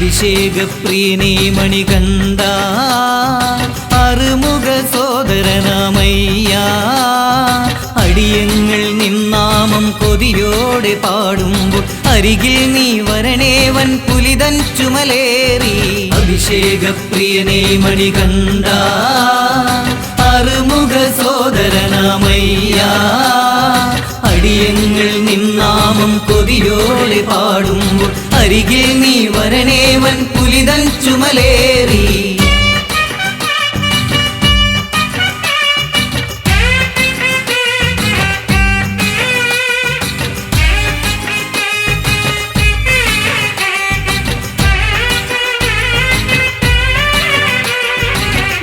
അഭിഷേകപ്രിയനേ മണികണ്ഠ അറുമുഖ സോദരനാമയ്യ അടിയങ്ങൾ നിന്നാമം കൊതിയോടെ പാടുമ്പോൾ അരികിൽ നീ വരണേവൻ പുലിതൻ ചുമലേറി അഭിഷേകപ്രിയനേ മണികണ്ഠ അറുമുഖ സോദരനാമയ്യ അടിയങ്ങൾ നിന്നാമം കൊതിയോടെ പാടുമ്പോൾ അരികിൽ നീ വരണേവൻ പുലിതൻ ചുമലേറി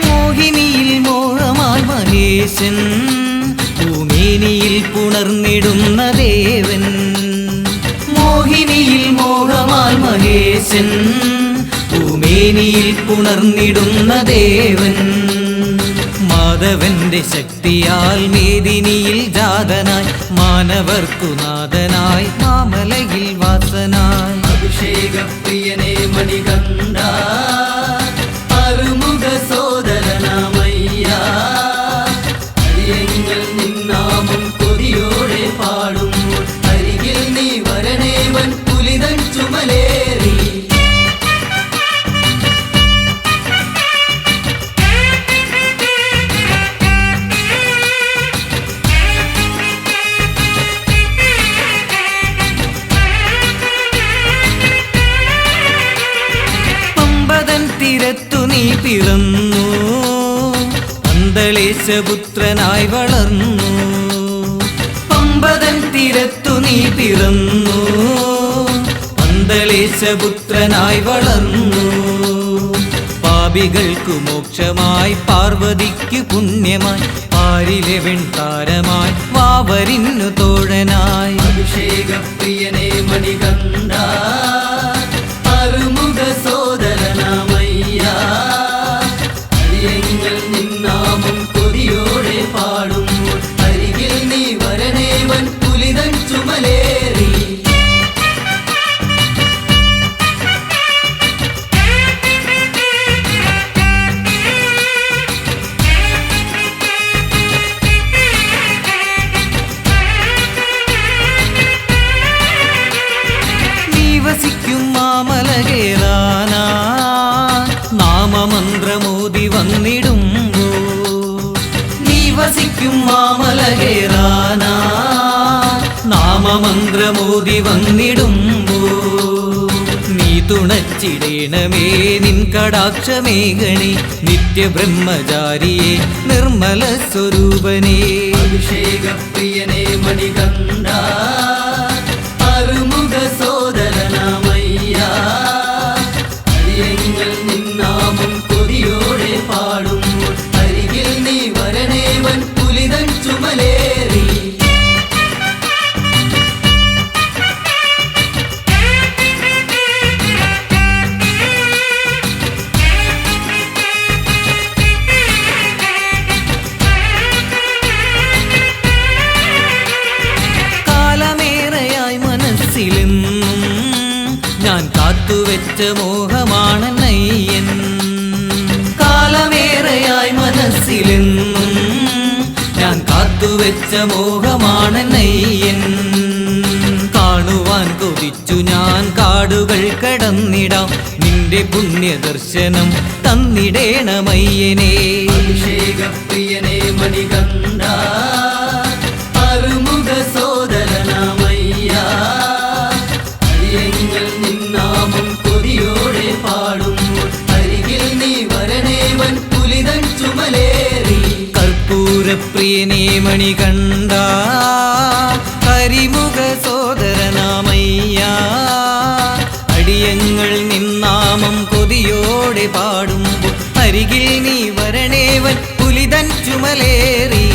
മോഹിനിയിൽ മോഹമായി മഹേശൻ ഭൂമേനിയിൽ പുണർന്നിടുന്ന ദേവൻ മോഹിനിയിൽ മോഹമാൽ മഹേശൻ ഭൂമേനിയിൽ പുണർന്നിടുന്ന ദേവൻ മാധവന്റെ ശക്തിയാൽ മേദിനിയിൽ ജാതനായി മാനവർക്കു നാഥനായി മാമലയിൽ വാസനായി അഭിഷേകപ്രിയനേ മണികണ്ഠ അറുമുഖ സോദരനാമയ്യ അടിയങ്ങൾ നിന്നാമം കൊതിയോടെ പാടുമ്പോൾ അരികിൽ നീ വരണേവൻ പുലിതൻ ചുമലേറി പമ്പതൻ തീരത്തു നീ പിറന്നു അന്തളേശപുത്രനായി വളർന്നു പമ്പതൻ തീരത്തു നീ പിറന്നു അന്തളേശപുത്രനായി വളർന്നു പാപികൾക്കു മോക്ഷമായി പാർവതിക്കു പുണ്യമായി പാരിലെ വെൺതാരമായി വാവരിന്നു തോഴനായി അഭിഷേകപ്രിയനേ മണികണ്ഠ അറുമുഖ സോദരനാമയ്യ അടിയങ്ങൾ നിന്നാമം കൊതിയോടെ പാടുമ്പോൾ അരികിൽ നീ വരണേവൻ പുലിതൻ ചുമലേറി നീ വസിക്കും മാമല കേറാനാ നാമമന്ത്രമോദി വന്നിടുമ്പോ നീ വസിക്കും മാമല കേറാനാ നാമമന്ത്രമോദി വന്നിടുമ്പോ നീ തുണച്ചിടേണമേ നിൻ കടാക്ഷമേഘണേ നിത്യബ്രഹ്മചാരിയെ നിർമ്മല സ്വരൂപനേ അഭിഷേകപ്രിയനേ മണികണ്ഠ അറുമുഖ സോദരനാമയ്യ അടിയങ്ങൾ നിന്നാമം കൊതിയോടെ പാടുമ്പോൾ അരികിൽ നീ വരണേവൻ പുലിതൻ ചുമലേറി കാലമേറെയായി മനസ്സിലെന്നും ഞാൻ കാത്തുവെച്ച മോഹമാണെന്നയ്യൻ കാലമേറെയായി മനസ്സിലെന്നും ഞാൻ കാത്തുവെച്ച മോഹമാണെന്നയ്യൻ കാണുവാൻ കൊതിച്ചു ഞാൻ കാടുകൾ കടന്നിടാം നിന്റെ പുണ്യദർശനം തന്നിടേണമയ്യനേ അഭിഷേകപ്രിയനേ മണികണ്ഠ അറുമുഖ സോദരനാമയ്യ അടിയങ്ങൾ നിന്നാമം കൊതിയോടെ പാടുമ്പോൾ അരികിൽ നീ വരണേവൻ പുലിതൻ ചുമലേറി കർപ്പൂരപ്രിയനേ മണികണ്ഠ കരിമുഖ സോദരനാമയ്യ അടിയങ്ങൾ നിന്നാമം കൊതിയോടെ പാടുമ്പോൾ അരികിൽ നീ വരണേവൻ പുലിതൻ ചുമലേറി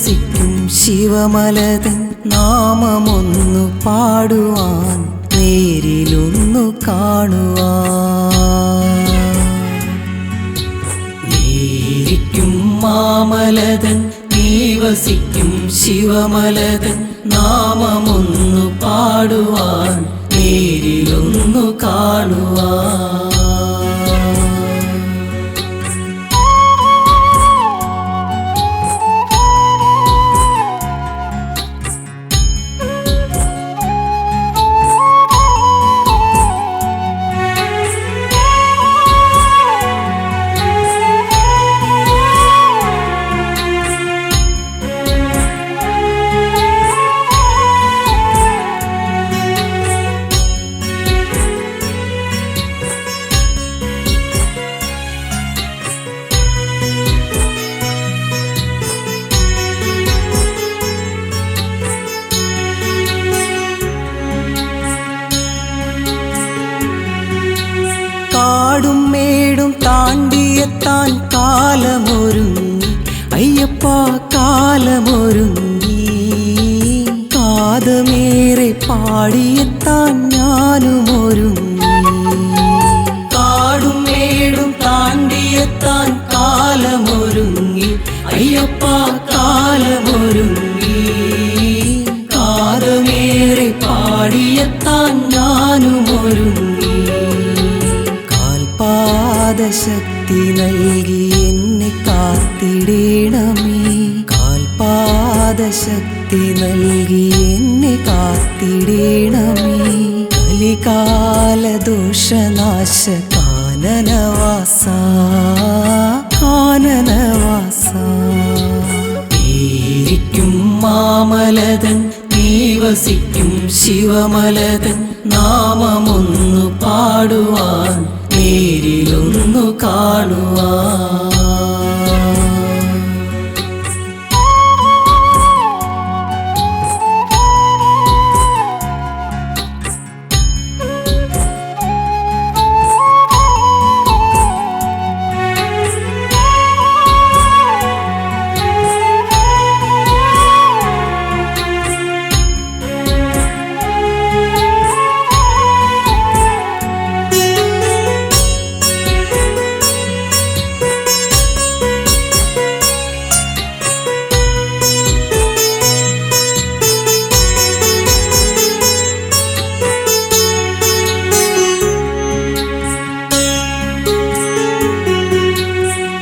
വസിക്കും ശിവമലതൻ നാമമൊന്നു പാടുവാൻ നേരിലൊന്നു കാണുവാൻ നേരിക്കും മാമലതൻ നീ വസിക്കും ശിവമലതൻ നാമമൊന്നു പാടുവാൻ നേരിലൊന്നു കാണുവാൻ കാടും മേടും താണ്ടിയെത്താൻ കാലമൊരുങ്ങി അയ്യപ്പ കാലമൊരുങ്ങി കാതമേറെ പാടിയെത്താൻ ഞാനും ഒരുങ്ങി കാടും മേടും താണ്ടിയെത്താൻ കാലമൊരുങ്ങി അയ്യപ്പ കാലമൊരുങ്ങി കാതമേറെ പാടിയെത്താൻ ഞാനും ഒരുങ്ങി പാദശക്തി നൽകി എന്നെ കാത്തിടേണമേ കാൽപാദശക്തി നൽകി എന്നെ കാത്തിടേണമേ കലികാലദോഷനാശ കാനനവാസ കാനനവാസ ഏരിക്കും മാമലതൻ നീ വസിക്കും ശിവമലതൻ നാമമൊന്നു പാടുവാൻ നേരിലൊന്നു കാണുവാൻ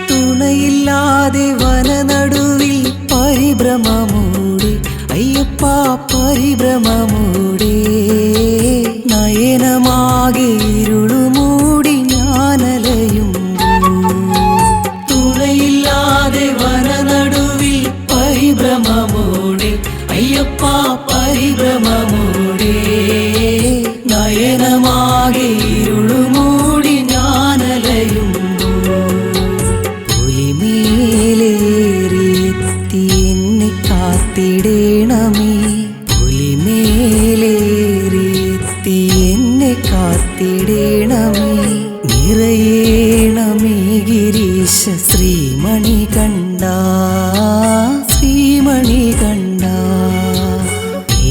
തുണയില്ലാതെ വനനടുവിൽ പരിഭ്രമമൂടെ അയ്യപ്പ പരിഭ്രമമൂടെ നയനമാകെ ഇരുളുമൂടി ഞാനലയുമ്പോൾ തുണയില്ലാതെ വനനടുവിൽ പരിഭ്രമമൂടെ അയ്യപ്പ പരിഭ്രമമൂടെ നയനമാകെ ഇരുളുമൂടി ഞാനലയുമ്പോൾ പുലിമേലേറിയെത്തി എന്നെ കാത്തിടേണമേ പുലിമേലേറിയെത്തി എന്നെ കാത്തിടേണമേ നിറയേണമേ ഗിരീശ ശ്രീമണി കണ്ട ശ്രീമണി കണ്ട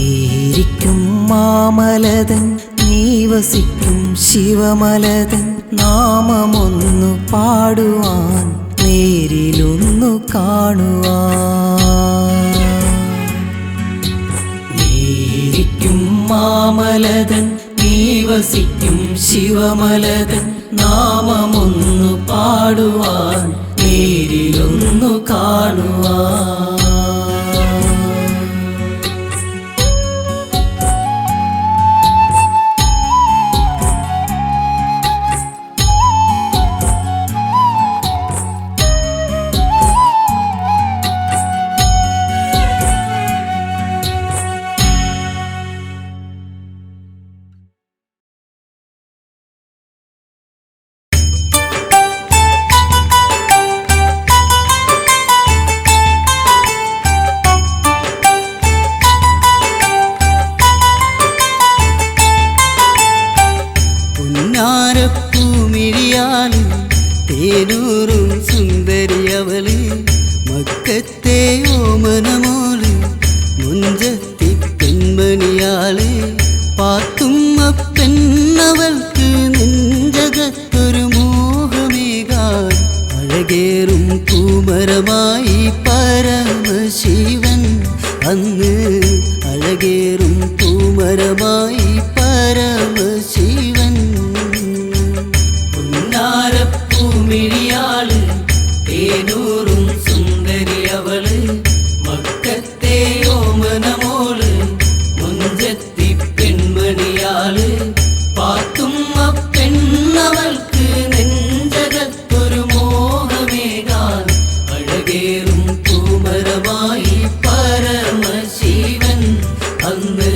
ഏരിക്കും മാമലതൻ നീ വസിക്കും ശിവമലതൻ നാമമൊന്നു പാടുവാൻ നേരിലൊന്നു കാണുവാൻ നേരിക്കും മാമലതൻ നീ വസിക്കും ശിവമലതൻ നാമമൊന്നു പാടുവാൻ നേരിലൊന്നു കാണുവാൻ തേനൂറും സുന്ദരിയവള് മക്കത്തെ ഓമനമോ പെണ്ണവൾക്ക് നെഞ്ചകത്തൊരു മോഹമേകാൻ അഴകേറും പൂമരമായി പരമശിവൻ അന്ന് അഴകേറും പൂമരമായി പരമശിവൻ പുന്നാരപ്പൂമിഴിയാള് തേനൂറും സുന്ദരി അവള് മക്കത്തെ ഓമനമോള് മുഞ്ചത്തി പെൺമണിയാള് പാത്തുമ്മ പെണ്ണവൾക്ക് നെഞ്ചകത്തൊരു മോഹമേകാൻ അഴകേറും പൂമരമായി പരമശിവൻ അന്ന്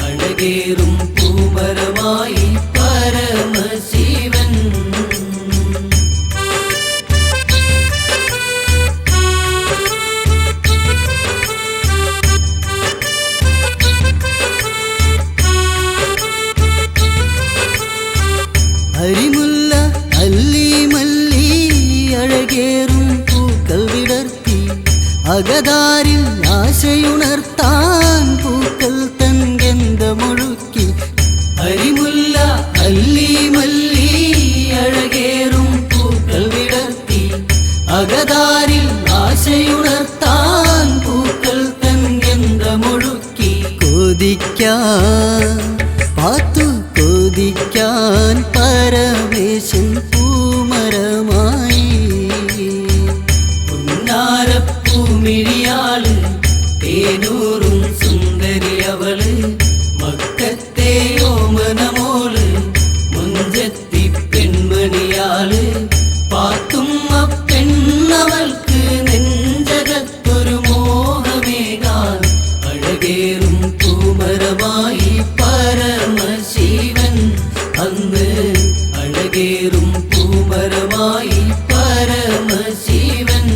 അഴകേറും പൂമരമായി പരമശിവൻ അരിമുല്ല അല്ലി മല്ലി അഴകേറും പൂക്കൾ വിടർത്തി അകതാരിൽ ആശയുണർത്താൻ പൂക്കൾ തൻ ഗന്ധമൊഴുക്കി അരിമുല്ല അല്ലി മല്ലി അഴകേറും പൂക്കൾ വിടർത്തി അകതാരിൽ ആശയുണർത്താൻ പൂക്കൾ തൻ ഗന്ധമൊഴുക്കി കൊതിക്കാൻ പാത്തു കൊതിക്കാൻ പരമേശൻ പൂമരമായി പുന്നാരപ്പൂമിഴിയാള് തേനൂറും സുന്ദരി അവള് മക്കത്തെ ഓമനമോള് മുഞ്ചത്തി പെൺമണിയാള് പാത്തുമ്മ പെണ്ണവൾക്ക് നെഞ്ചകത്തൊരു മോഹമേകാൻ അഴകേറും പൂമരമായി പരമശിവൻ അന്ന് അഴകേറും പൂമരമായി പരമശിവൻ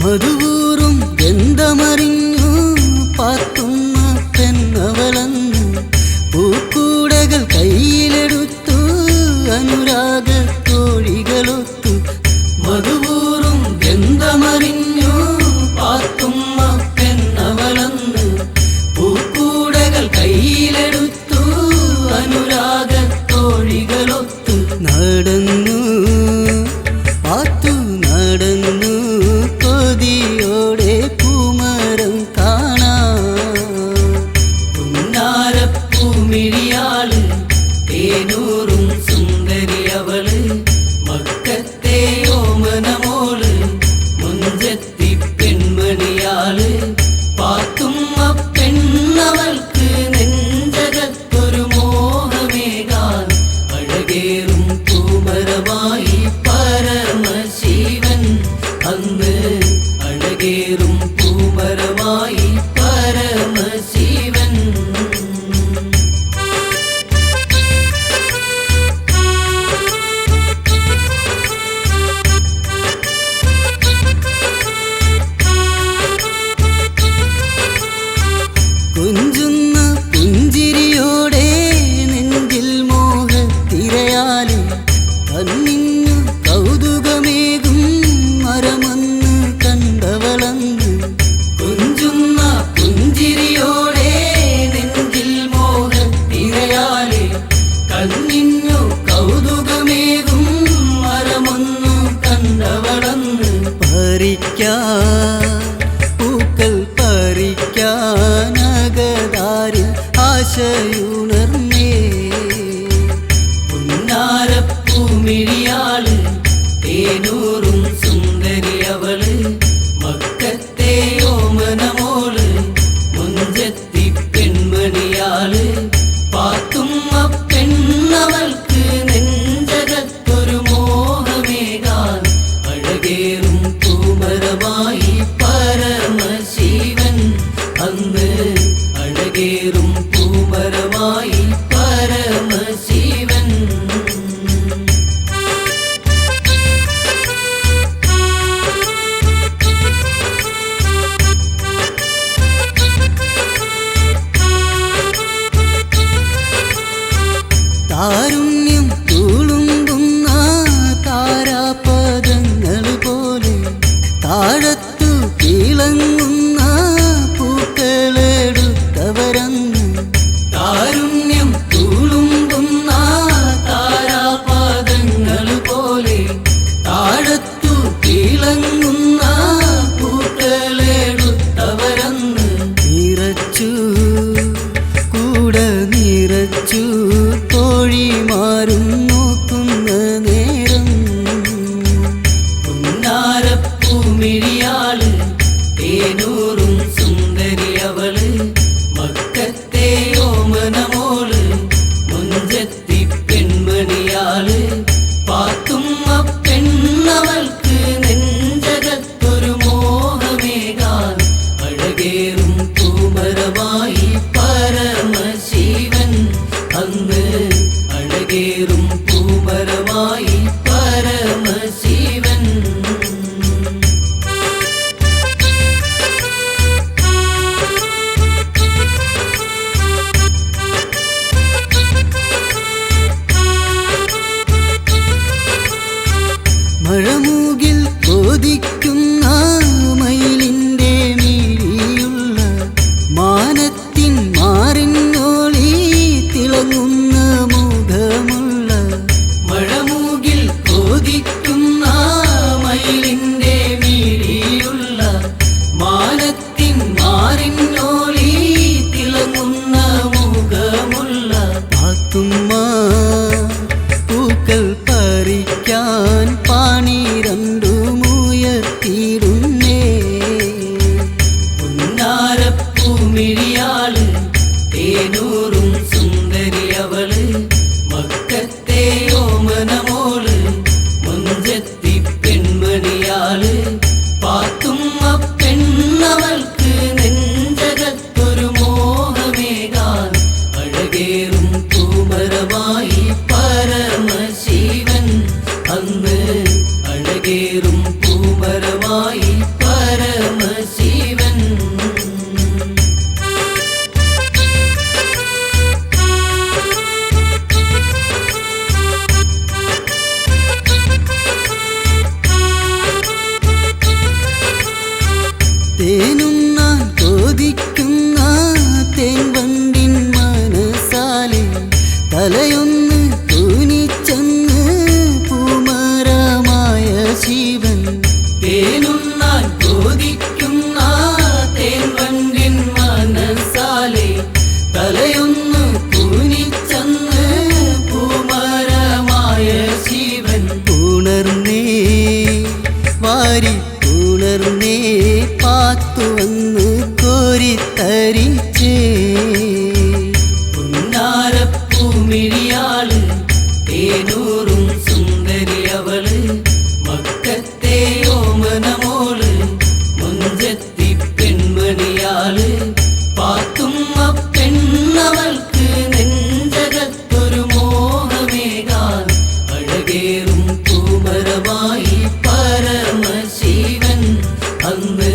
മധുവൂറും ഗന്ധമറിഞ്ഞു പാത്തുമ്മ പെണ്ണവളന്ന് പൂക്കൂടകൾ കയ്യിലെടുത്തു അനുരാഗ തോഴികളൊത്തു മധുവൂറും ഗന്ധമറിഞ്ഞു പാത്തുമ്മ പെണ്ണവളന്ന് പൂക്കൂടകൾ കയ്യിലെടുത്തു അനുരാഗ തോഴികളൊത്തു നടന്നു പാത്തു നടന്നു കൊതിയോടെ പൂമരം കാണാൻ പുന്നാരപ്പൂമിഴിയാള് തേനൂറും സുന്ദരി അവള് മക്കത്തെ ഓമനമോള് മുഞ്ചത്തി പെൺമണിയാള് പാത്തുമ്മ പെണ്ണവൾക്ക് നെഞ്ചകത്തൊരു മോഹമേകാൻ അഴകേറും പൂമരമായി പരമശിവൻ അന്ന് അഴകേറും പൂമരമായി പരമശിവൻ കുഞ്ചുന്ന പുഞ്ചിരിയോടെ നെഞ്ചിൽ മോഹത്തിരയാലെ കണ്ണിന്നു കൗതുകമേകും മരമന്ന് കണ്ടവളന്ന് കുഞ്ചുന്ന പുഞ്ചിരിയോടെ നെഞ്ചിൽ മോഹത്തിരയാലെ കണ്ണിന്നു കൗതുകമേകും മരമൊന്നു കണ്ടവളന്ന് പറിക്കാൻ പൂക്കൾ പറിക്കാൻ അകതാരിൽ ആശയുണർന്നേ പുന്നാരപ്പൂമിഴിയാള് തേനൂറും സുന്ദരി അവള് മക്കത്തെ ഓമനമോള് മുഞ്ചത്തി പെൺമണിയാള് പാത്തുമ്മ പെണ്ണവൾക്ക് നെഞ്ചകത്തൊരു മോഹമേകാൻ അഴകേറും പൂമരമായി പരമശിവൻ അന്ന് അഴകേറും പൂമരമായി പരമശിവൻ പെൺമണിയാള് പാത്തുമ്മ പെണ്ണവൾക്ക് നെഞ്ചകത്തൊരു മോഹമേകാൻ അഴകേറും പൂമരമായി പരമശിവൻ അന്ന് അഴകേറും പൂമരമായി പരമശിവൻ മഴമൂകിൽ കൊതിക്കുന്ന മയിലിൻ്റെ മിഴിയുള്ള മാനത്തിൻ മാറിന്നോളി തിളങ്ങുന്ന മുഖമുള്ള മഴമൂകിൽ കൊതിക്കുന്ന മയിലിൻ്റെ മിഴിയുള്ള മാനത്തിൻ മാറിന്നോളി തിളങ്ങുന്ന മുഖമുള്ള പാത്തുമ്മ പൂക്കൾ പറിക്കാൻ പാണി രണ്ടുമുയർത്തിയിടുന്നേ പുന്നാരപ്പൂമിഴിയാള് തേനൂറും സുന്ദരി അവള് മക്കത്തെ ഓമനമോള് മുഞ്ചത്തി പെൺമണിയാള് പാത്തുമ്മ പെണ്ണവൾക്ക് നെഞ്ചകത്തൊരു മോഹമേകാൻ അഴകേറും പൂമരമായി പരമശിവൻ അന്ന് അഴകേറും പൂമരമായി പരമശിവൻ തേനുണ്ണാൻ കൊതിക്കുന്ന തേൻവണ്ടിൻ മനസാലെ തലയൊന്ന് കുനിച്ചെന്ന് പൂമരമായ ശിവൻ തേനുണ്ണാൻ കൊതിക്കുന്ന തേൻവണ്ടിൻ മനസാലെ തലയൊന്ന് കുനിച്ചെന്ന് പൂമരമായ ശിവൻ ഉണർന്നേ വാരി ഉണർന്നേ പാത്തു വന്ന് കോരിത്തരിച്ചേ പുന്നാരപ്പൂമിഴിയാള് തേനൂറും സുന്ദരി അവള് മക്കത്തെ ഓമനമോള് മുഞ്ചത്തി പെൺമണിയാള് പാത്തുമ്മ പെണ്ണവൾക്ക് നെഞ്ചകത്തൊരു മോഹമേകാൻ അഴകേറും പൂമരമായി പരമശിവൻ അന്ന്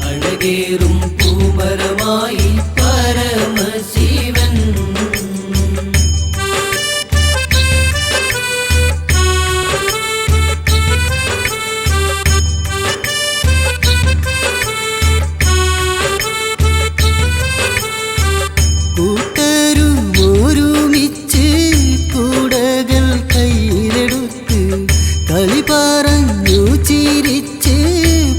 അഴകേറും പൂമരമായി പരമശിവൻ കൂട്ടരുമൊരുമിച്ച് കൂടകൾ കയ്യിലെടുത്ത് കളി പറഞ്ഞു ചിരിച്ച്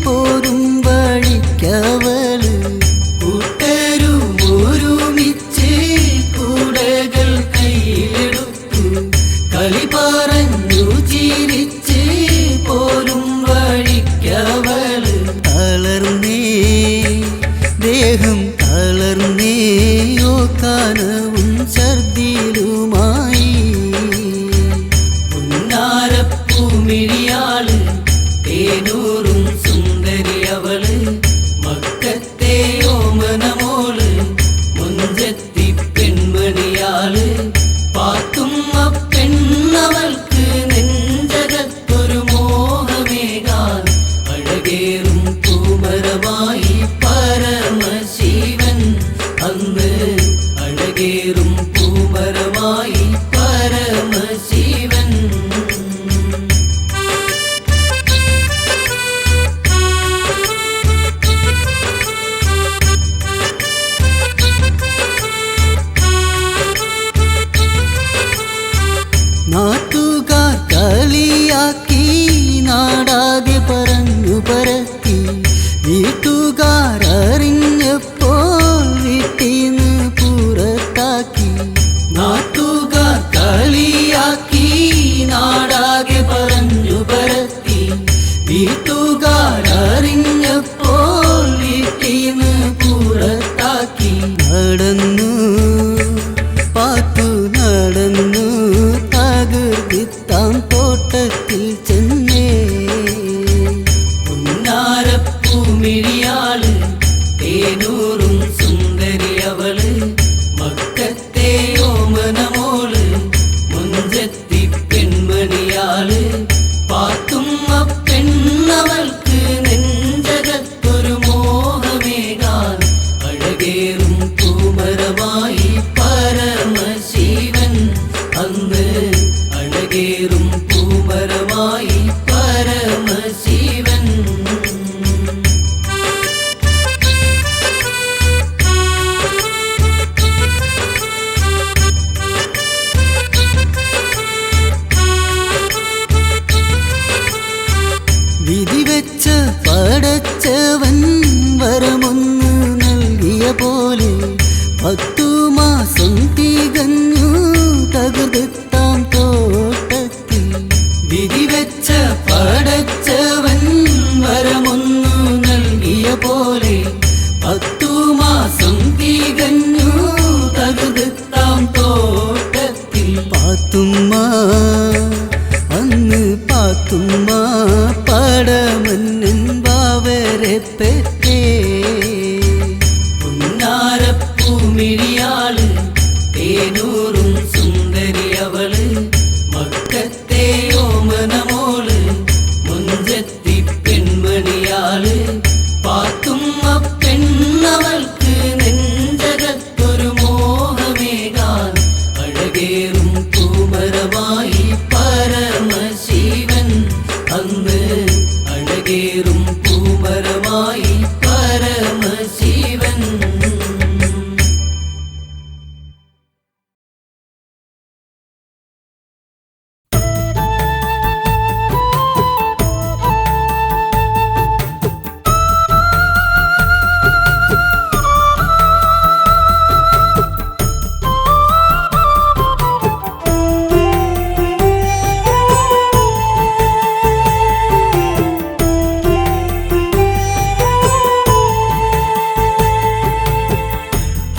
പോരും വഴിക്കവള് കൂട്ടരുമൊരുമിച്ച് കൂടകൾ കയ്യിലെടുത്തു കളി പറഞ്ഞു ചിരിച്ച് പോരും വഴിക്കവള് തളർന്നേ ദേഹം തളർന്നേ ഓക്കാനവും ഛർദിലുമായി പുന്നാരപ്പൂമിഴിയാള് തേനൂറും സുന്ദരി അവള് മക്കത്തെ ഓമനമോള് മുഞ്ചത്തി പെൺമണിയാള് പാത്തുമ്മ പെണ്ണവൾക്ക് നെഞ്ചകത്തൊരു മോഹമേകാൻ അഴകേറും പൂമരമായി പരമശിവൻ അന്ന് അഴകേറും പൂമരമായി പരമശിവൻ നാട്ടുകാർ കളിയാക്കി നാടാകെ പറഞ്ഞു പരത്തി വീട്ടുകാരറിഞ്ഞപ്പോൾ വീട്ടിന്ന് പുറത്താക്കി നാട്ടുകാർ കളിയാക്കി നാടാകെ പറഞ്ഞു പരത്തി വീട്ടുകാരറിഞ്ഞപ്പോൾ വീട്ടിന്ന് പുറത്താക്കി നടന്നു പാത്തു നടന്നു തകർത്തി മിഴിയാള് പാത്തുമ്മ പെണ്ണവൾക്ക് നെഞ്ചകത്തൊരു മോഹമേകാൻ അഴകേറും പൂമരമായി പരമശിവൻ അന്ന് അഴകേറും പൂമരമായി പരമശിവൻ വിധി വെച്ച പടച്ചവൻ വരമൊന്ന് നൽകിയ പോലെ 10 മാസം തികഞ്ഞു തകർത്താം തോട്ടത്തിൽ. വിധി വെച്ച പടച്ചവൻ വരമൊന്നു നൽകിയ പോലെ 10 മാസം തികഞ്ഞു തകർത്താം തോട്ടത്തിൽ. പാത്തുമ്മ അന്ന് പാത്തുമ്മ പടമന്നൻ ബാവരെ പെറ്റേ. പുന്നാരപ്പൂമിഴിയാള് തേനൂറും സുന്ദരി അവള് മക്കത്തെ ഓമനമോള് മുഞ്ചത്തി പെൺമണിയാള് പാത്തുമ്മ പെണ്ണവൾക്ക് നെഞ്ചകത്തൊരു മോഹമേകാൻ അഴകേറും പൂമരമായി പരമശിവൻ അന്ന് അഴകേറും പൂമരമായി പരമശിവൻ.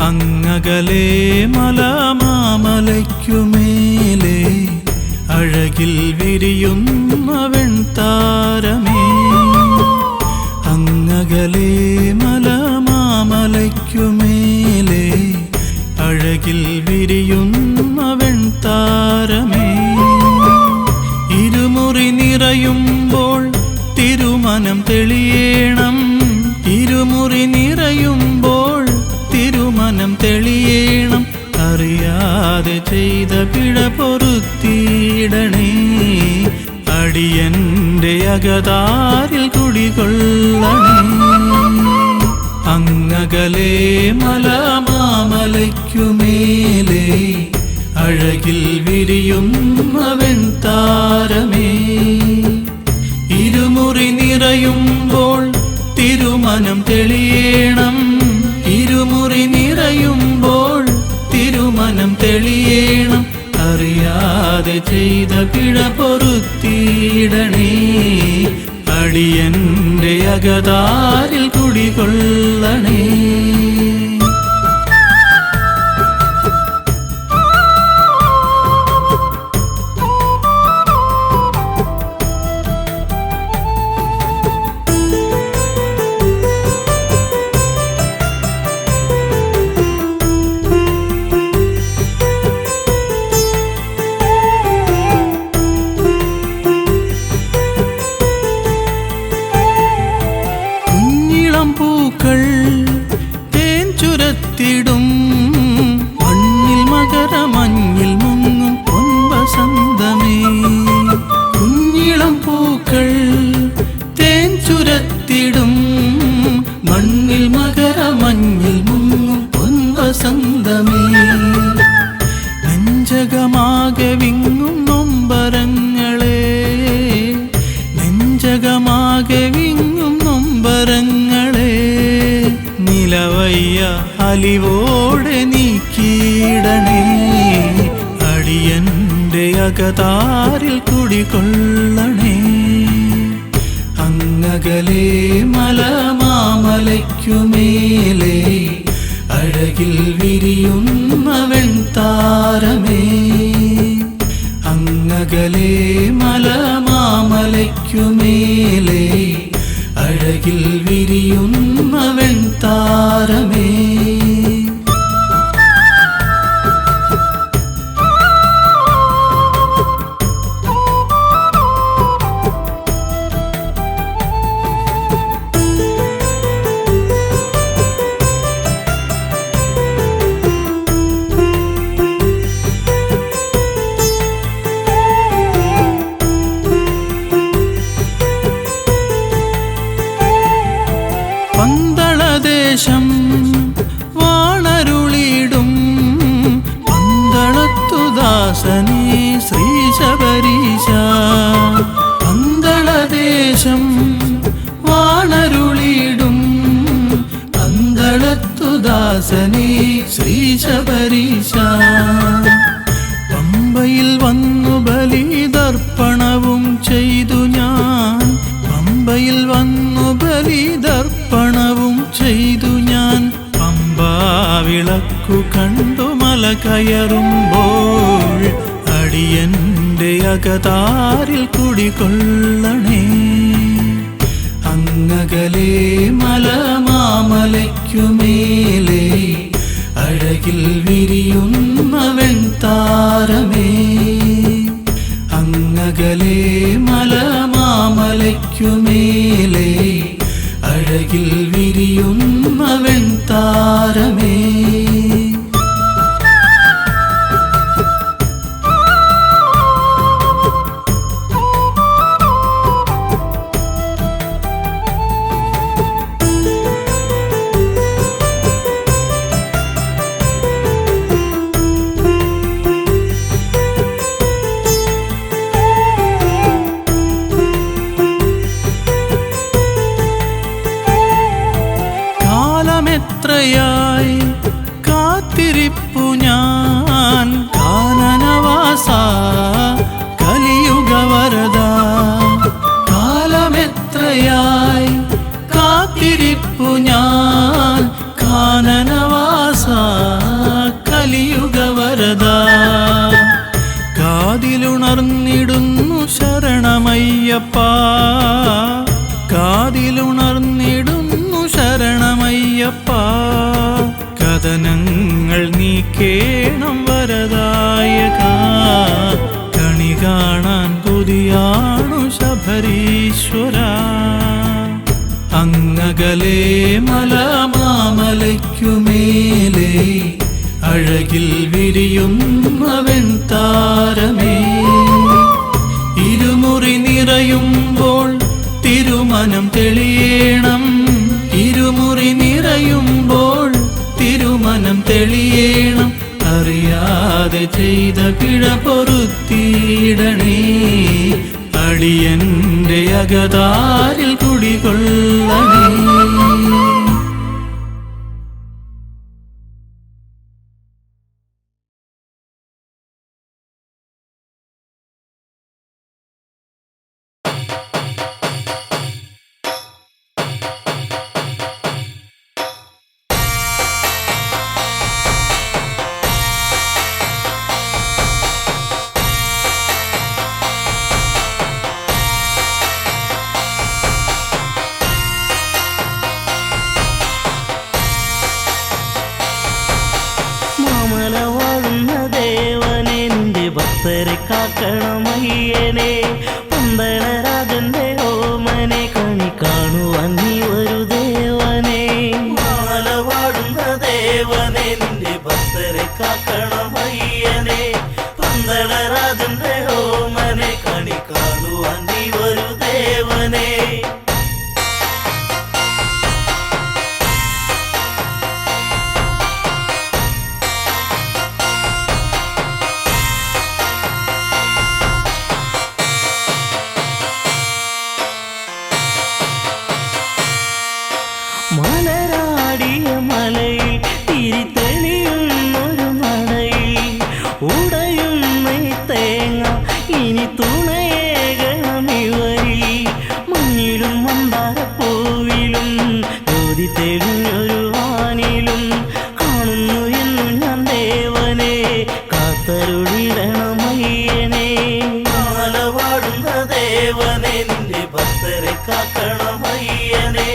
അങ്ങകലെ മലമാമലയ്ക്കുമേലെ അഴകിൽ വിരിയുന്ന വെൺതാരമേ. അങ്ങകലെ മലമാമലയ്ക്കുമേലെ അഴകിൽ വിരിയുന്ന വെൺതാരമേ. ഇരുമുറി നിറയുമ്പോൾ തിരുമനം തെളിയേണം. ഇരുമുറി നിറയുമ്പോൾ തിരുമനം തെളിയേണം. അറിയാതെ ചെയ്ത പിഴ പൊറുത്തിയിടണേ. അടിയന്റെ അകതാരിൽ കുടികൊള്ളണേ. അങ്ങകലെ മലമാമലയ്ക്കുമേലെ അഴകിൽ വിരിയുന്ന വെൺതാരമേ. ഇരുമുറി നിറയുമ്പോൾ തിരുമനം തെളിയേണം. ഇരുമുറി നിറയുമ്പോൾ തിരുമനം തെളിയേണം. അറിയാതെ ചെയ്ത പിഴ പൊറുത്തിയിടണേ. അടിയന്റെ അകതാരിൽ കുടികൊള്ളണേ. പൂക്കൾ തേൻ ചുരത്തിടും മണ്ണിൽ മകരമഞ്ഞിൽ മുങ്ങും പൊൻവസന്തമേ. കുഞ്ഞിളം പൂക്കൾ തേൻ ചുരത്തിടും മണ്ണിൽ മകരമഞ്ഞിൽ മുങ്ങും പൊൻവസന്തമേ. നെഞ്ചകമാകെ വിങ്ങും നൊമ്പരങ്ങളെ. നെഞ്ചകമാകെ വിങ്ങും നൊമ്പരങ്ങളെ. നിലവയ്യ അലിവോടെ നീക്കിയിടണേ. അടിയന്റെ അകതാരിൽ കുടികൊള്ളണേ. അങ്ങകലെ മലമാമലയ്ക്കുമേലെ അഴകിൽ വിരിയുന്ന വെൺതാരമേ. അങ്ങകലെ മലമാമലയ്ക്കുമേലെ അഴകിൽ വിരിയുന്ന വെൺതാരമേ. ശബരീശ പന്തളദേശം വാണരുളിടും പന്തളത്തുദാസനേ ശ്രീ ശബരീശ പമ്പയിൽ വന്നു ബലിതർപ്പണവും ചെയ്തു ഞാൻ പമ്പയിൽ വന്നു ബലിതർപ്പണവും ചെയ്തു ഞാൻ പമ്പാവിളക്കു കണ്ടു മല കയറുമ്പോൾ അടിയന്റെ അകതാരിൽ കുടികൊള്ളണേ അങ്ങകലെ മലമാമലയ്ക്കുമേലെ അഴകിൽ വിരിയുന്ന വെൺതാരമേ അങ്ങകലെ മലമാമലയ്ക്കുമേലെ അഴകിൽ വിരിയുന്ന വെൺതാരമേ കാലമെത്രയായി കാത്തിരിപ്പു ഞാൻ കാനനവാസ കലിയുഗവരദ കാലമെത്രയായി കാത്തിരിപ്പു ഞാൻ കാനനവാസ കലിയുഗവരദ കാതിലുണർന്നിടുന്നു ശരണമയ്യപ്പ കാതിലുണർന്നിടുന്നു ശരണമയ്യപ്പ കഥനങ്ങൾ നീക്കേണം വരദായക കണി കാണാൻ കൊതിയാണു ശബരീശ്വര അങ്ങകലെ മലമാമലയ്ക്കുമേലെ അഴകിൽ വിരിയുന്ന വെൺതാരമേ ഇരുമുറി നിറയുമ്പോൾ തിരുമനം തെളിയേണം ഇരുമുറി നിറയുമ്പോൾ തിരുമനം തെളിയേണം അറിയാതെ ചെയ്ത പിഴ പൊറുത്തിയിടണേ അടിയന്റെ അകതാരിൽ കുടികൊള്ളണേ ഭക്തരെ കാക്കണമയ്യനെ പന്തളരാജന്റെ ഓമനെ കണി കാണുവാൻ നീ ഒരു ദേവനെ മാല വാഴുന്ന ദേവനെ നിന്റെ ഭക്തരെ കാക്കണമയ്യനെ പന്തളരാജന്റെ ഓമനെ കണി കാണുവാൻ നീ ഒരു ദേവനെ മലരാടിയ മലയിൽ തിരിതെളിയുന്നൊരു നടയിൽ ഉടയുന്ന തേങ്ങ ഇനി തുണയേകണമിവരിൽ മഞ്ഞിലും മന്ദാരപ്പൂവിലും ജ്യോതി തെളിഞ്ഞൊരു വാനിലും കാണുന്നു എന്നു ഞാൻ ദേവനെ കാത്തരുളിടണമയ്യനെ മാല വാഴുന്ന ദേവനെ നിന്റെ ഭക്തരെ കാക്കണമയ്യനെ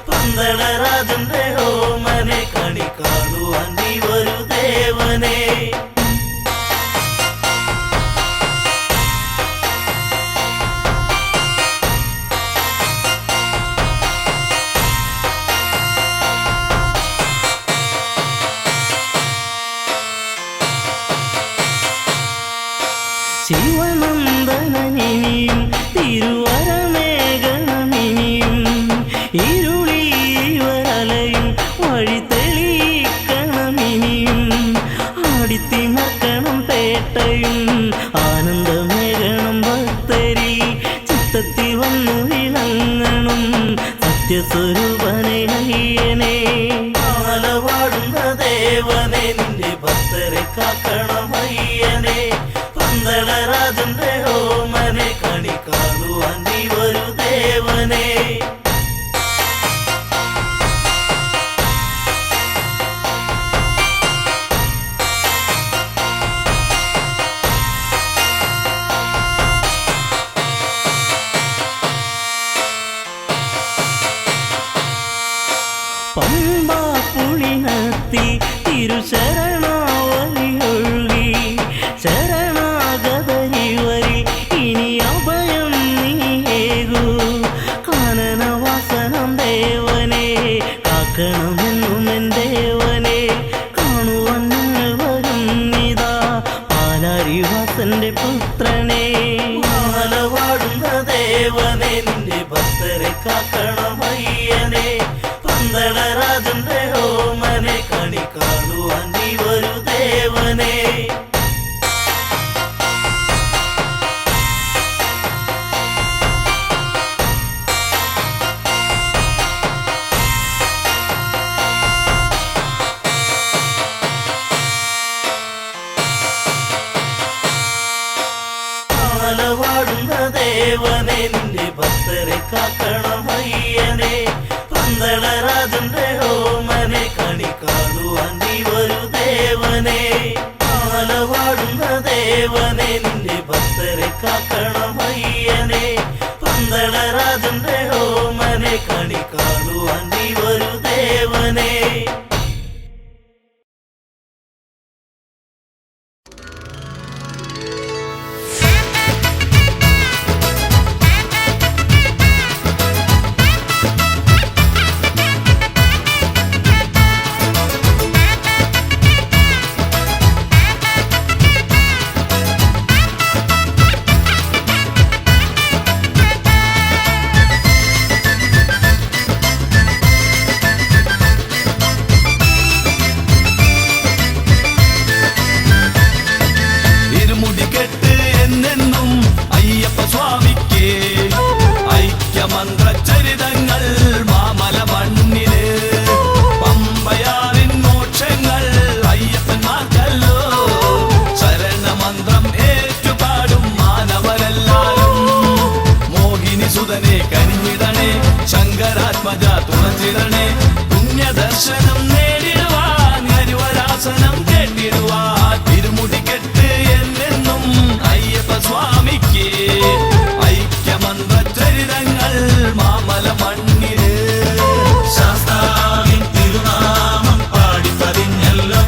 പന്തളരാജന്റെ ഓമനെ കണി കാണുവാൻ നീ ഒരു ദേവനെ ശിവനന്ദനനിയും തിരുവരമേഘനമിനിയും ഇരുളിവരലയും വഴി തെളിയിക്കണമിനിയും ആടിത്തിമർക്കണം പേട്ടയും ആനന്ദമേഘണം സ്വരൂപനെ അയ്യനെ മാലവാടുന്ന ദേവനെ നിന്റെ ഭക്തരെ കാക്കണം അയ്യനെ പന്തളരാജന്റെ ഓമനെ കണി കാണുവാൻ നീ വരൂ ദേവനെ പമ്പാ പുളിനത്തി തിരുശരണാവലി ഒഴുകി ശരണാഗതരി വരി ഇനി അഭയം നീയേകൂ കാനനവാസനം ദേവനെ കാക്കണമെന്നും എൻ ദേവനെ കാണുവാൻ ഞങ്ങൾ വരുന്നിതാ പാലാരിവാസന്റെ പുത്രനെ മാലവാടുന്ന ദേവനെ നിന്റെ ഭക്തരെ കാക്കണം അയ്യനെ പന്തളരാജന്റെ ഓമനെ കണി കാണുവാൻ നീ വരൂ ദേവനെ മാലവാടുന്ന ദേവനെ നിന്റെ ഭക്തരെ കാക്കണം അയ്യനെ പന്തളരാജന്റെ ഓമനെ കണി കാണുവാൻ നീ വരൂ ദേവനെ മാലവാടുന്ന ദേവനെ നിന്റെ ഭക്തരെ കാക്കണം അയ്യനെ പന്തളരാജന്റെ ഓമനെ കണി കാണുവാൻ നീ വരൂ ദേവനെ മന്ത്രചരിതങ്ങൾ മാമല മണ്ണില് പമ്പയാറിൻ മോക്ഷങ്ങൾ അയ്യപ്പന്മാർക്കല്ലോ ശരണമന്ത്രം ഏറ്റുപാടും മാനവരെല്ലാരും മോഹിനി സുതനെ കനിഞ്ഞിടണേ ശങ്കരാത്മജ തുണച്ചിടണേ പുണ്യദർശനം നേടിടുവാൻ ഹരിവരാസനം കേട്ടിടുവാൻ തിരുമുടിക്കെട്ട് എന്നെന്നും അയ്യപ്പ സ്വാമിക്ക് ഐക്യമന്ത്രചരിതങ്ങൾ മാമല മണ്ണില് ശാസ്താവിൻ തിരുനാമം പാടിപ്പതിഞ്ഞല്ലോ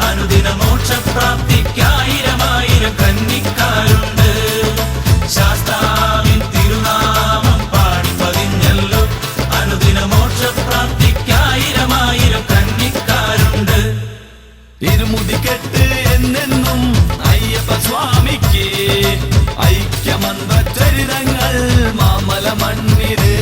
അനുദിന മോക്ഷപ്രാപ്തിക്കായിരമായിരം കന്നിക്കാരുണ്ട് ശാസ്താവിൻ തിരുനാമം പാടിപ്പതിഞ്ഞല്ലോ അനുദിന മോക്ഷപ്രാപ്തിക്കായിരമായിരം കന്നിക്കാരുണ്ട് ഇരുമുടിക്കെട്ട് എന്നെന്നും അയ്യപ്പ സ്വാമിക്ക് ഐക്യമന്ത്രചരിതങ്ങൾ മാമല മണ്ണില്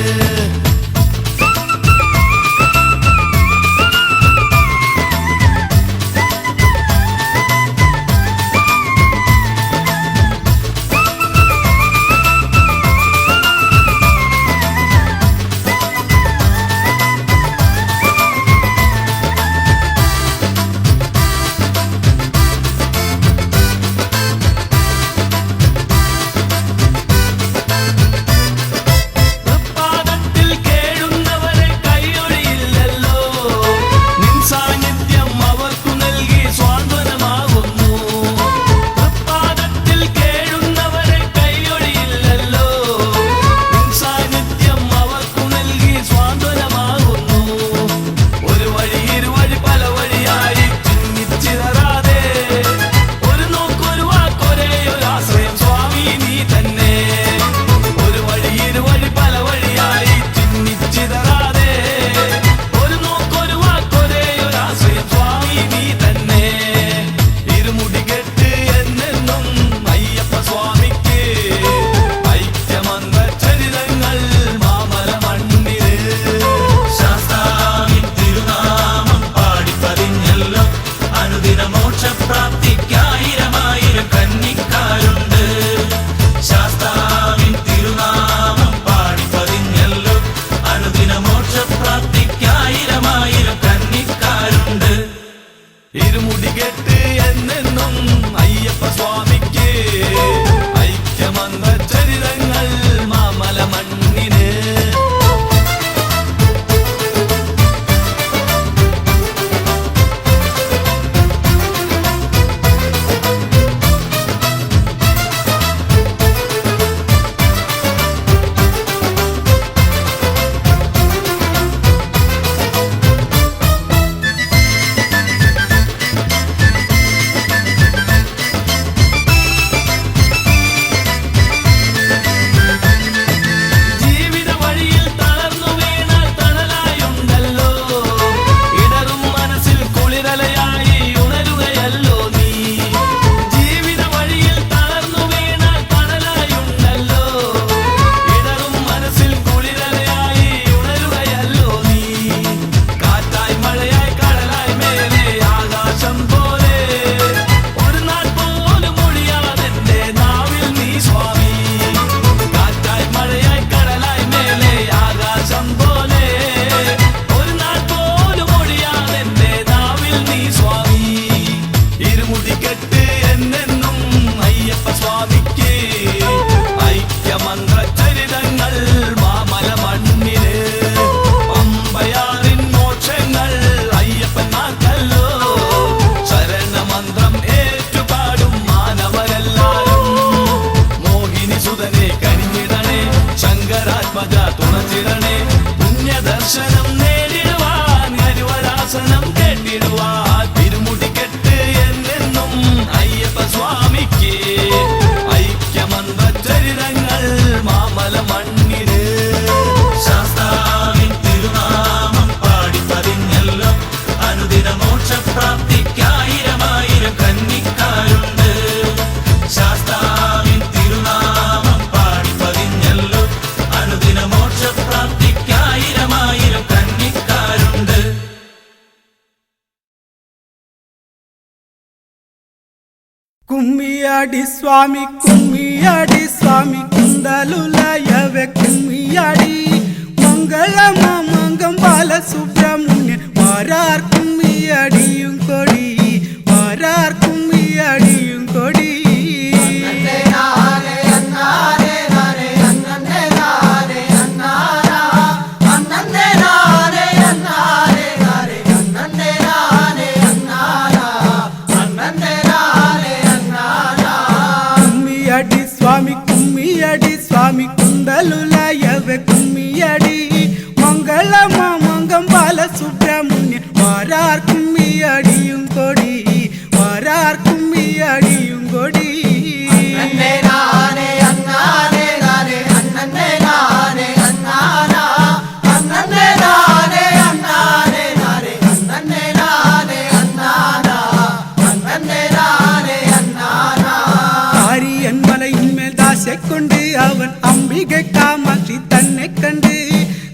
കുമ്മിയാടി സ്വാമി കുമ്മിയാടി സ്വാമി കുന്തലുലയവെ കുമ്മിയാടി മംഗളമംഗം ബാലസുബ്രഹ്മണ്യൻ വാരാർ കുമ്മിയടിയും കൊടി വാരാർ കുമ്മിയടിയും കൊടി കുമ്മിയടി സ്വാമി കുന്തലുലയവെ കുമ്മിയടി മംഗളമംഗം ബാലസുബ്രഹ്മണ്യൻ വാരാർ കുമ്മിയടിയും കൊടി വാരാർ കുമ്മിയടിയും കൊടി കൊണ്ട് അവൻ അംബികை കാമാക്ഷി തന്നെ കണ്ട്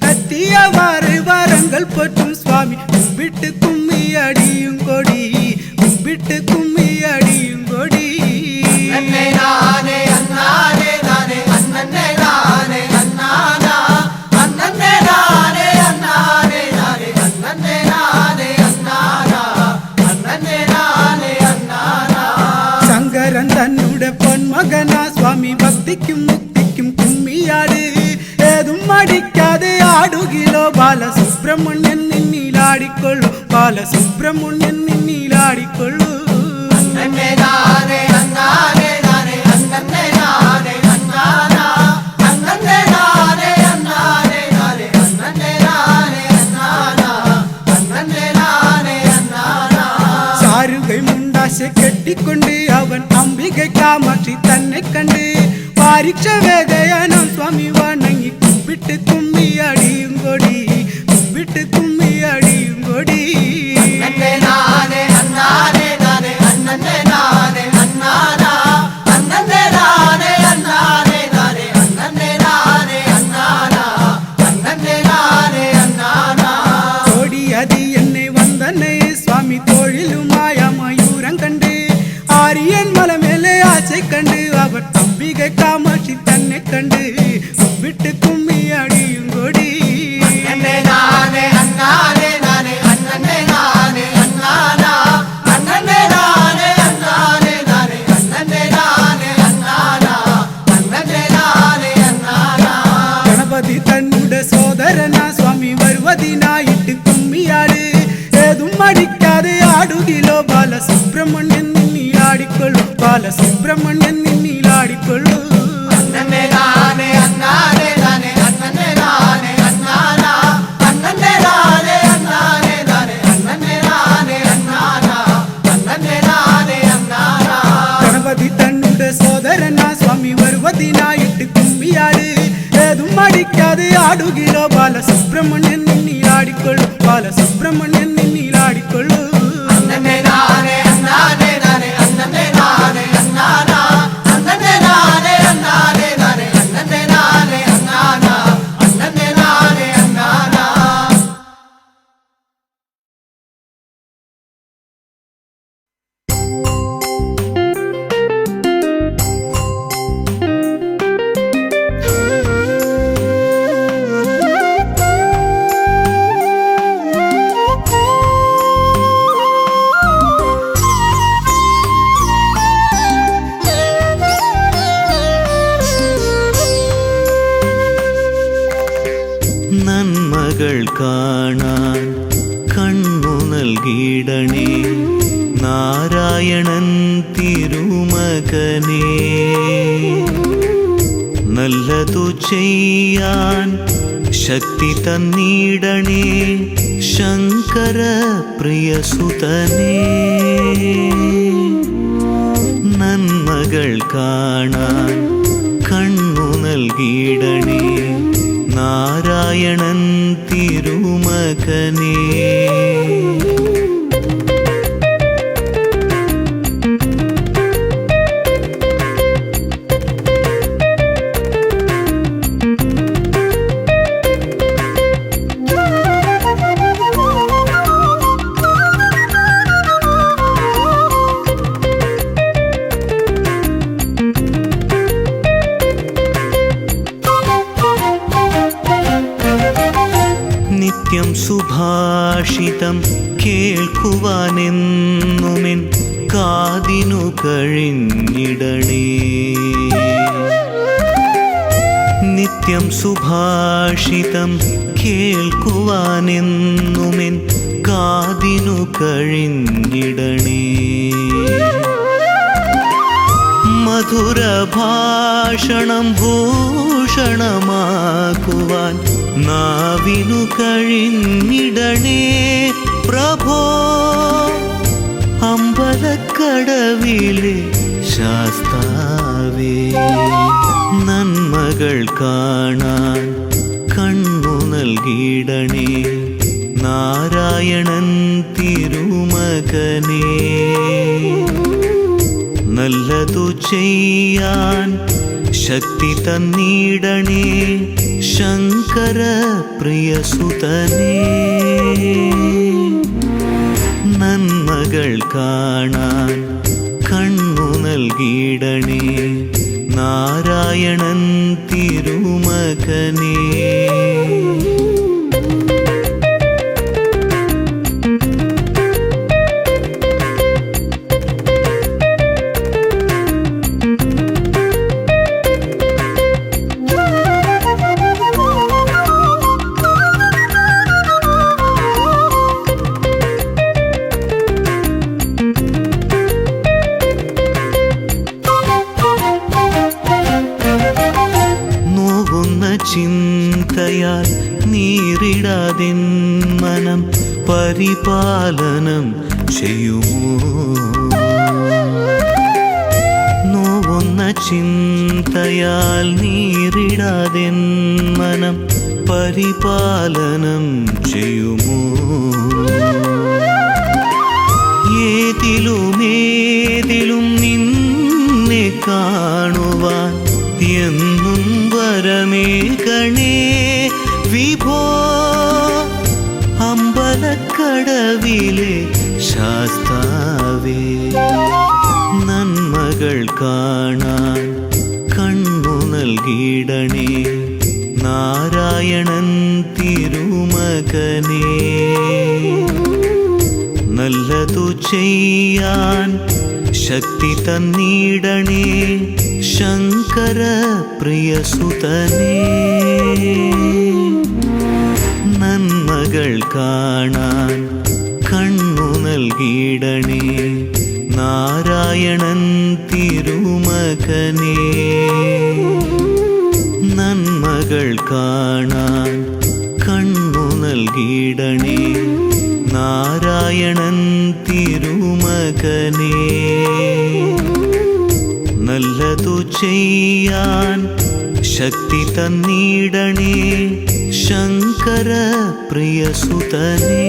കത്തിയവാറ് വരങ്ങൾ പൊറ്റും സ്വാമി കുമ്പിട്ട് കുമ്മിയടിയും കൊടി കുമ്പിട്ട് കുമ്മിയടിയും കൊടി ശങ്കരൻ തന്നുടെ പൊന്മകനാ സ്വാമി ഭക്തിക്കും മുക്തിക്കും കുമ്മിയാട് ഏതും മടിക്കാതെ ആടുകിലോ ബാലസുബ്രഹ്മണ്യൻ നിന്നിലാടിക്കൊള്ളു ബാലസുബ്രഹ്മണ്യൻ നിന്നിലാടിക്കൊള്ളു ചാരുകൈ മുണ്ടാശ കെട്ടിക്കൊണ്ട് അവൻ അംബികை കാമാക്ഷി തന്നെ കണ്ട് പാരീക്ഷ വേദയാനം സ്വാമി വണങ്ങി കുമ്പിട്ട് കുമ്മിയടിയും കൊടി കുമ്പിട്ട് കുമ്മിയടിയും കൊടി കോടിയതി എന്നെ വന്ദനെ സ്വാമി തൊഴിലുമായ മയൂരം കണ്ട് ആര്യൻ മലമേലെ ആശை കണ്ട് അവർ അംബികை കാമാക്ഷി തന്നെ കണ്ട് കുമ്പിട്ട് കുമ്മിയടിയും കൊടി ഗണപതി തന്നുടെ സോദരനാ സ്വാമി വരുവതിനായിട്ട് കുമ്മിയാട് ഏതും മടിക്കാതെ ആടുകിലോ ബാലസുബ്രഹ്മണ്യൻ നിന്നിലാടിക്കൊള്ളു ബാലസുബ്രഹ്മണ്യൻ നിന്നിലാടിക്കൊള്ളു ഗണപതി തന്നുടെ സോദരനാ സ്വാമി വരുവതിനായിട്ട് കുമ്മിയാട് ഏതും മടിക്കാതെ ആടുകിലോ ബാലസുബ്രഹ്മണ്യൻ നിന്നിലാടിക്കൊള്ളു ബാലസുബ്രഹ്മണ്യൻ നിന്നിലാടിക്കൊള്ളു നന്മകൾ കാണാൻ കണ്ണു നൽകിയിടണേ നാരായണൻ തിരുമകനേ നല്ലതു ചെയ്യാൻ ശക്തി തന്നിടണേ ശങ്കര പ്രിയസുതനേ നന്മകൾ കാണാൻ കണ്ണു നൽകിയിടണേ നാരായണൻ തിരുമകനേ സുഭാഷിതം കേൾക്കുവാനെന്നുമെൻ കാതിനു കഴിഞ്ഞിടണേ. നിത്യം സുഭാഷിതം കേൾക്കുവാനെന്നുമെൻ കാതിനു കഴിഞ്ഞിടണേ. മധുരഭാഷണം ഭൂഷണമാക്കുവാൻ നാവിനു കഴിഞ്ഞിടണേ പ്രഭോ. അമ്പലക്കടവിലെ ശാസ്താവേ, നന്മകൾ കാണാൻ കണ്ണു നൽകിയിടണേ. നാരായണൻ തിരുമകനേ, നല്ലതു ചെയ്യാൻ ശക്തി തന്നിടണേ. ശങ്കര പ്രിയസുതനേ, നന്മകൾ കാണാൻ കണ്ണു നൽകിയിടണേ. നാരായണൻ തിരുമകനേ. ചിന്തയാൽ നീറിടാതിൻ മനം പരിപാലനം ചെയ്യുമോ? നോവുന്ന ചിന്തയാൽ നീറിടാതിൻ മനം പരിപാലനം ചെയ്യുമോ? ഏതിലും നിന്നെ കാണുവാൻ എന്നും വരമേകണേ വിഭോ. അമ്പലക്കടവിലെ ശാസ്താവേ, നന്മകൾ കാണാൻ കണ്ണു നൽകിയിടണേ. നാരായണൻ തിരുമകനേ, നല്ലതു ചെയ്യാൻ ശക്തി തന്നിടണേ. ശങ്കര പ്രിയസുതനേ, നന്മകൾ കാണാൻ കണ്ണു നൽകിയിടണേ. നാരായണൻ തിരുമകനേ, നന്മകൾ കാണാൻ കണ്ണു നൽകിയിടണേ. നാരായണൻ തിരുമകനേ, നല്ലതു ചെയ്യാൻ ശക്തി തന്നിടണേ. ശങ്കര പ്രിയസുതനേ,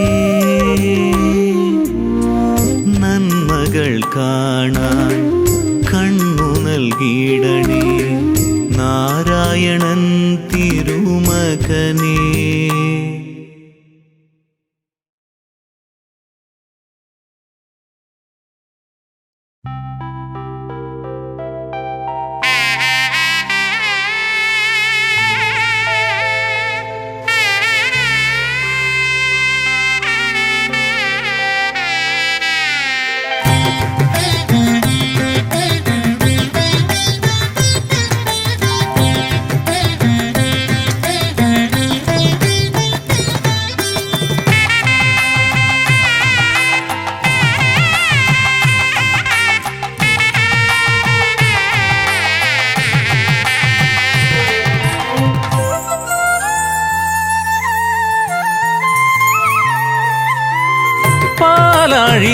നന്മകൾ കാണാൻ കണ്ണു നൽകിയിടണേ. നാരായണൻ തിരുമകനേ.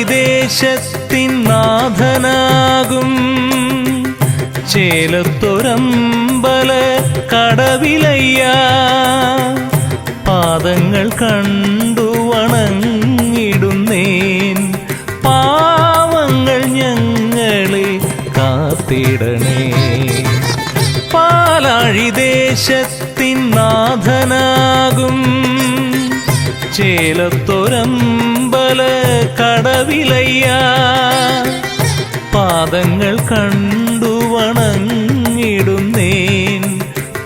ദേശത്തിൻ നാഥനാകും ചേലത്തൊരമ്പല കടവിലയ്യ, പാദങ്ങൾ കണ്ടു വണങ്ങിടുന്നേൻ. പാവങ്ങൾ ഞങ്ങളെ കാത്തിടണേ. പാലാഴി ദേശത്തിൻ നാഥനാകും ചേലത്തൊരമ്പല കടവിലയ്യ, പാദങ്ങൾ കണ്ടു വണങ്ങിടുന്നേൻ.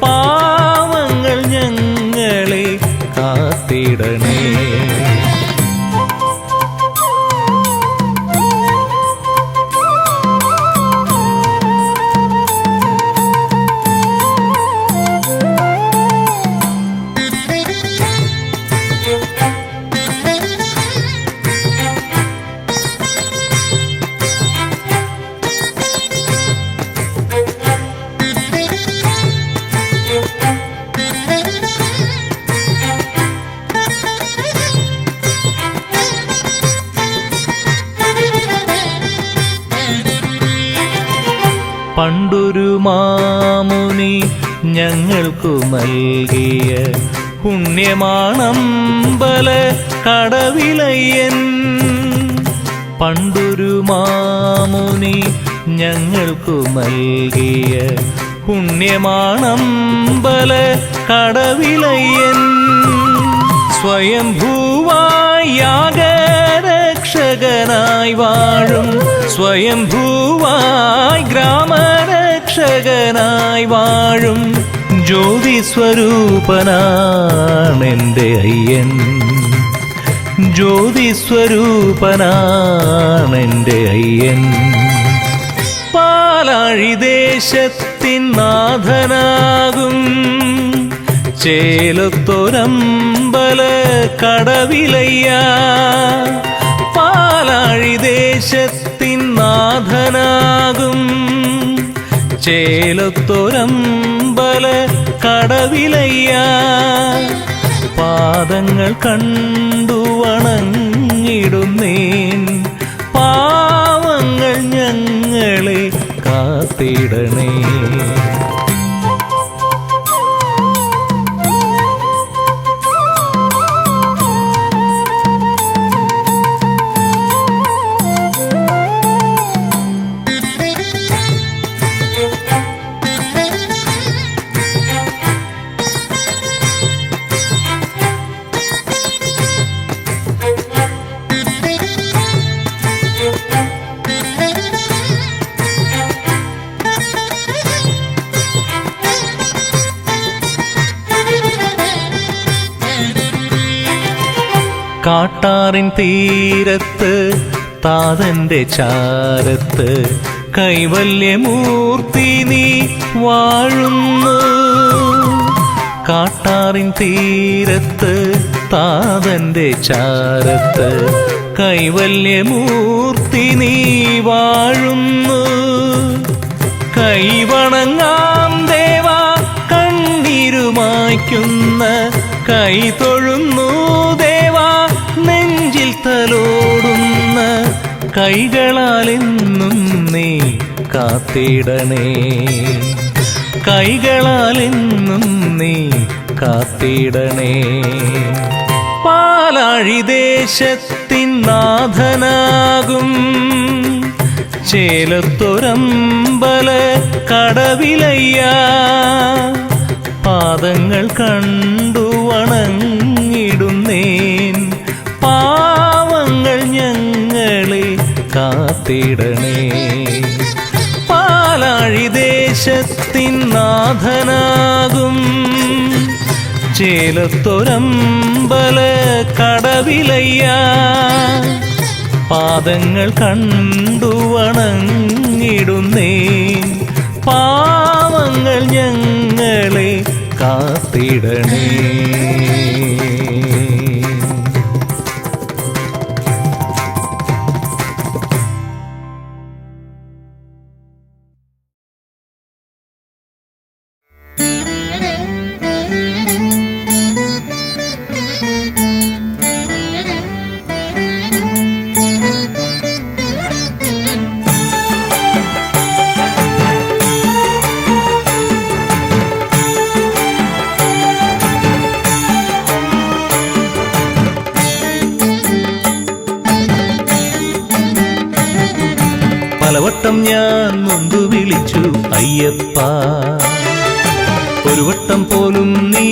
പാവങ്ങൾ ഞങ്ങളെ കാത്തിടണേ. പണ്ടൊരു മാമുനി ഞങ്ങൾക്കു നൽകിയ പുണ്യമാണമ്പല കടവിലയ്യൻ. പണ്ടൊരു മാമുനി ഞങ്ങൾക്കു നൽകിയ പുണ്യമാണമ്പല കടവിലയ്യൻ. സ്വയംഭൂവായി യാഗരക്ഷകനായി വാഴും, സ്വയംഭൂവായി ഗ്രാമരക്ഷകനായി വാഴും ജ്യോതി സ്വരൂപനാണെൻ്റെ അയ്യൻ. ജ്യോതി സ്വരൂപനാണെൻ്റെ അയ്യൻ. പാലാഴി ദേശത്തിൻ നാഥനാകും ചേലത്തൊരമ്പല കടവിലയ്യ. പാലാഴി ദേശത്തിൻ നാഥനാകും ചേലത്തൊരമ്പല കടവിലയ്യ. പാദങ്ങൾ കണ്ടു വണങ്ങിടുന്നേൻ, പാവങ്ങൾ ഞങ്ങളെ കാത്തിടണേ. കാട്ടാറിൻ തീരത്ത് താതന്റെ ചാരത്ത് കൈവല്യമൂർത്തി നീ വാഴുന്നു. കാട്ടാറിൻ തീരത്ത് താതന്റെ ചാരത്ത് കൈവല്യമൂർത്തി നീ വാഴുന്നു. കൈവണങ്ങാം ദേവാ കണ്ണീരുമായ്ക്കുന്ന, കൈ തൊഴുന്നു ദേവാ നെഞ്ചിൽ തലോടുന്ന. കൈകളാലെന്നും നീ കാത്തിടണേ, കൈകളാലെന്നും നീ കാത്തിടണേ. പാലാഴി ദേശത്തിൻ നാഥനാകും ചേലത്തൊരമ്പല കടവിലയ്യ. പാദങ്ങൾ കണ്ടു വണങ്ങിടുന്നേൻ, പാവങ്ങൾ ഞങ്ങളെ കാത്തിടണേ. പാലാഴി ദേശത്തിൻ നാഥനാകും ചേലത്തൊരമ്പല കടവിലയ്യ. പാദങ്ങൾ കണ്ടു വണങ്ങിടുന്നേൻ, പാവങ്ങൾ ഞങ്ങളെ കാത്തിടണേ. പലവട്ടം ഞാൻ നൊന്തു വിളിച്ചു അയ്യപ്പ, ഒരു വട്ടം പോലും നീ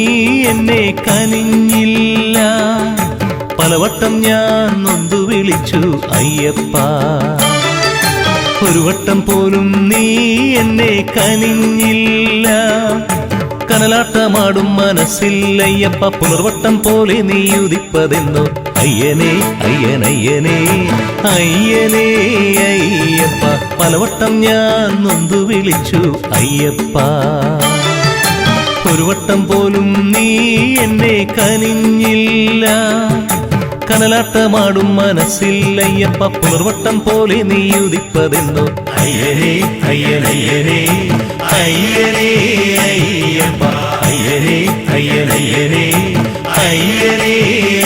എന്നെ കനിഞ്ഞില്ല. പലവട്ടം ഞാൻ നൊന്തു വിളിച്ചു അയ്യപ്പ, ഒരു വട്ടം പോലും നീ എന്നെ കനിഞ്ഞില്ല. കനലാട്ടമാടും മനസ്സില്ലയ്യപ്പ, പുലർവട്ടം പോലെ നീ ഉദിപ്പതെന്നു അയ്യനേ അയ്യനയ്യനേ അയ്യനേ അയ്യപ്പ. പലവട്ടം ഞാൻ നൊന്തു വിളിച്ചു അയ്യപ്പ, ഒരു വട്ടം പോലും നീ എന്നെ കനിഞ്ഞില്ല. കനലാട്ടമാടും മനസ്സില്ലയ്യപ്പ, പുലർവട്ടം പോലെ നീ ഉദിപ്പതെന്നു അയ്യനേ അയ്യനയ്യനേ അയ്യനേ അയ്യപ്പ. അയ്യനേ അയ്യനയ്യനേ അയ്യനേ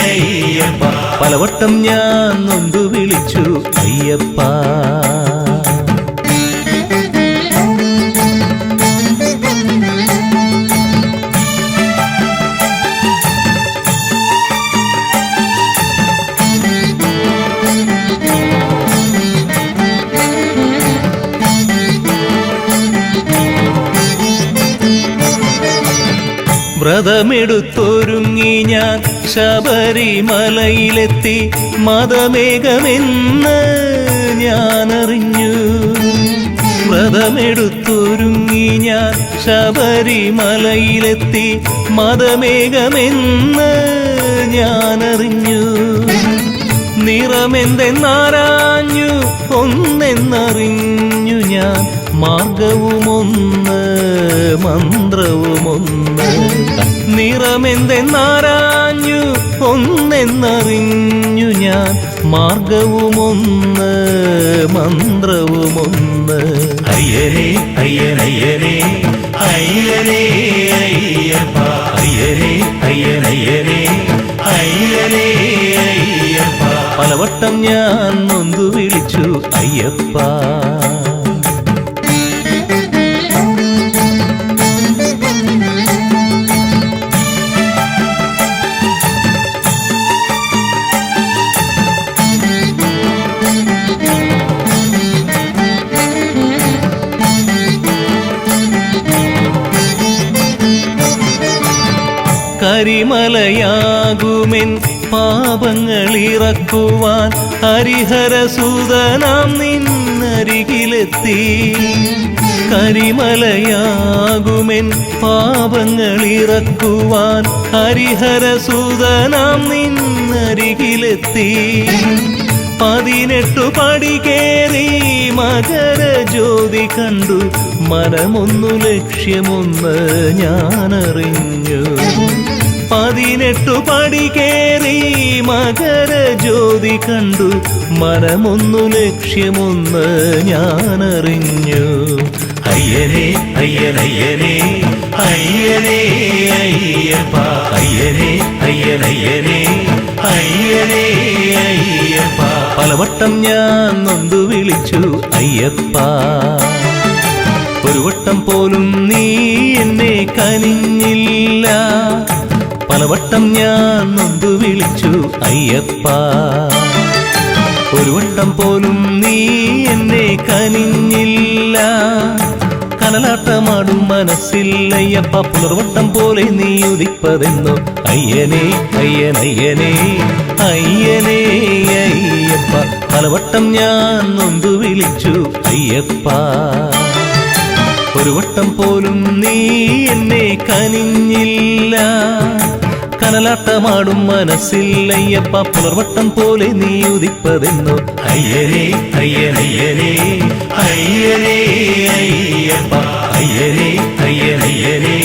അയ്യപ്പ. പലവട്ടം ഞാൻ നൊന്തു വിളിച്ചു അയ്യപ്പ. വ്രതമെടുത്തൊരുങ്ങി ഞാൻ ശബരിമലയിലെത്തി മതമേകമെന്ന് ഞാനറിഞ്ഞു. വ്രതമെടുത്തൊരുങ്ങി ഞാൻ ശബരിമലയിലെത്തി മതമേകമെന്ന് ഞാനറിഞ്ഞു. നിറമെന്തെന്നാരാഞ്ഞു ഒന്നെന്നറിഞ്ഞു ഞാൻ, മാർഗവുമൊന്ന് മന്ത്രവുമൊന്ന്. നിറമെന്തെന്നാരാഞ്ഞു ഒന്നെന്നറിഞ്ഞു ഞാൻ, മാർഗവുമൊന്ന് മന്ത്രവുമൊന്ന്. അയ്യനേ അയ്യനയ്യനേ അയ്യനേ അയ്യപ്പ, അയ്യനേ അയ്യനയ്യനേ അയ്യനേ അയ്യപ്പ. പലവട്ടം ഞാൻ നൊന്തു വിളിച്ചു അയ്യപ്പ. കരിമലയാകുമെൻ പാപങ്ങളിറക്കുവാൻ ഹരിഹരസുതനാം നിന്നരികിലെത്തി. കരിമലയാകുമെൻ പാപങ്ങളിറക്കുവാൻ ഹരിഹരസുതനാം നിന്നരികിലെത്തി. 18 പടി കേറി മകരജ്യോതി കണ്ടു, മനമൊന്നു ലക്ഷ്യമൊന്ന് ഞാനറിഞ്ഞു. 18 പടി കേറി മകരജ്യോതി കണ്ടു, മനമൊന്നു ലക്ഷ്യമൊന്ന് ഞാനറിഞ്ഞു. അയ്യനേ അയ്യനയ്യനേ അയ്യനേ അയ്യപ്പ, അയ്യനേ അയ്യനയ്യനേ അയ്യനേ അയ്യപ്പ. പലവട്ടം ഞാൻ നൊന്തു വിളിച്ചു അയ്യപ്പ. ഒരു വട്ടം പോലും നീ എന്നെ കനിഞ്ഞില്ല. പലവട്ടം ഞാൻ നൊന്തു വിളിച്ചു അയ്യപ്പ. ഒരു വട്ടം പോലും നീ എന്നെ കനിഞ്ഞില്ല. കനലാട്ടമാടും മനസ്സിൽ അയ്യപ്പ, പുലർവട്ടം പോലെ നീ ഉദിപ്പതെന്നോ. അയ്യനേ അയ്യനയ്യനേ അയ്യനേ അയ്യപ്പ. പലവട്ടം ഞാൻ നൊന്തു വിളിച്ചു അയ്യപ്പ. ഒരു വട്ടം പോലും നീ എന്നെ കനിഞ്ഞില്ല. കനലാട്ടമാടും മനസ്സിൽ അയ്യപ്പ, പുലർവട്ടം പോലെ നീ ഉദിപ്പതെന്നോ. അയ്യനേ അയ്യനയ്യനേ അയ്യനേ അയ്യപ്പ, അയ്യനേ അയ്യനയ്യനേ